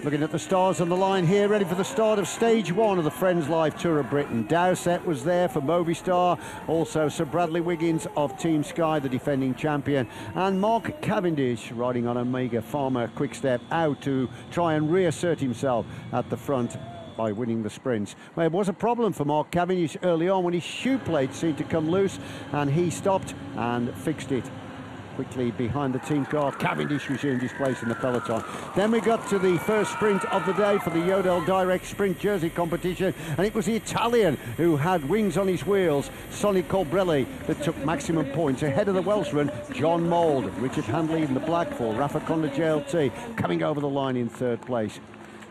Looking at the stars on the line here, ready for the start of stage one of the Friends Live Tour of Britain. Dowsett was there for Movistar, also Sir Bradley Wiggins of Team Sky, the defending champion, and Mark Cavendish riding on Omega Pharma Quickstep out to try and reassert himself at the front by winning the sprints. Well, it was a problem for Mark Cavendish early on when his shoe plate seemed to come loose, and he stopped and fixed it quickly behind the team car. Cavendish resumed his place in the peloton. Then we got to the first sprint of the day for the Yodel Direct Sprint Jersey competition, and it was the Italian who had wings on his wheels, Sonny Colbrelli, that took maximum points ahead of the Welshman John Mould. Richard Handley in the black for Rafa Conda JLT coming over the line in third place.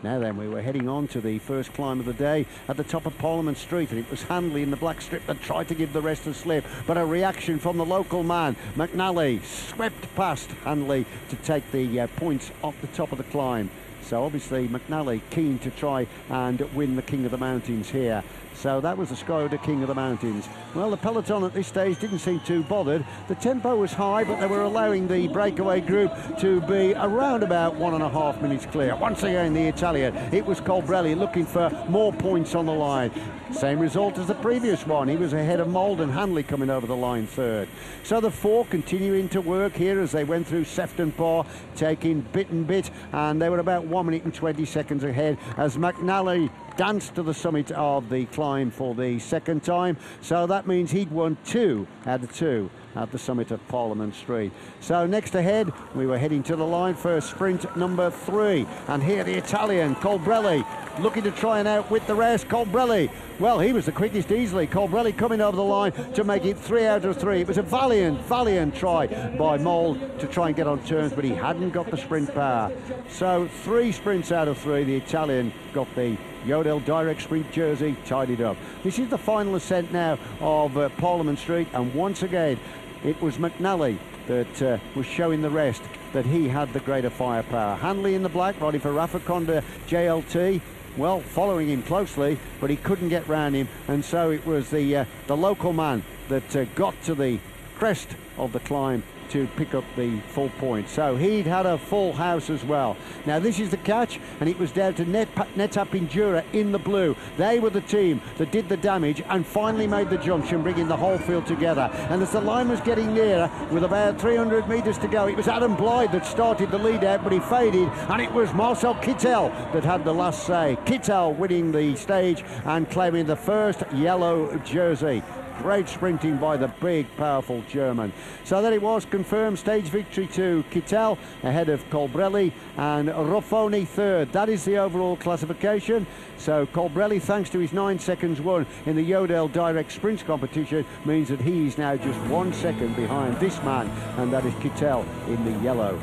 Now then, we were heading on to the first climb of the day at the top of Parliament Street, and it was Handley in the black strip that tried to give the rest a slip, but a reaction from the local man, McNally, swept past Handley to take the points off the top of the climb. So obviously McNally keen to try and win the King of the Mountains here. So that was the Skoda King of the Mountains. Well, the peloton at this stage didn't seem too bothered. The tempo was high, but they were allowing the breakaway group to be around about 1.5 minutes clear. Once again, the Italian. It was Colbrelli looking for more points on the line. Same result as the previous one. He was ahead of Mould and Handley coming over the line third. So the four continuing to work here as they went through Sefton Bar, taking bit and bit, and they were about 1 minute and 20 seconds ahead as McNally danced to the summit of the climb for the second time. So that means he'd won 2 out of 2 at the summit of Parliament Street. So next ahead, we were heading to the line for sprint number 3. And here the Italian, Colbrelli, looking to try and outwit the rest. Colbrelli, well, he was the quickest easily. Colbrelli coming over the line to make it 3 out of 3. It was a valiant try by Mould to try and get on turns, but he hadn't got the sprint power. So 3 sprints out of 3, the Italian got the Yodel Direct Sprint Jersey tidied up. This is the final ascent now of Parliament Street, and once again it was McNally that was showing the rest that he had the greater firepower. Handley in the black, riding for Rafa Conda JLT, well, following him closely, but he couldn't get round him, and so it was the local man that got to the crest of the climb to pick up the full point. So he'd had a full house as well. Now this is the catch, and it was down to Netap Endura in the blue. They were the team that did the damage and finally made the junction, bringing the whole field together. And as the line was getting nearer, with about 300 metres to go, it was Adam Blythe that started the lead out, but he faded, and it was Marcel Kittel that had the last say. Kittel winning the stage and claiming the first yellow jersey. Great sprinting by the big, powerful German. So there it was, confirmed stage victory to Kittel ahead of Colbrelli, and Ruffoni third. That is the overall classification. So Colbrelli, thanks to his 9 seconds won in the Yodel Direct Sprints competition, means that he's now just 1 second behind this man, and that is Kittel in the yellow.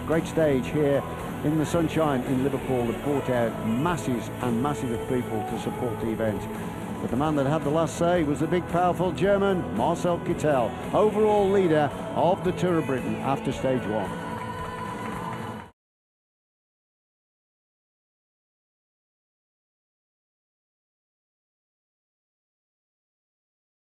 Great stage here in the sunshine in Liverpool that brought out masses and masses of people to support the event. But the man that had the last say was the big, powerful German, Marcel Kittel, overall leader of the Tour of Britain after stage 1.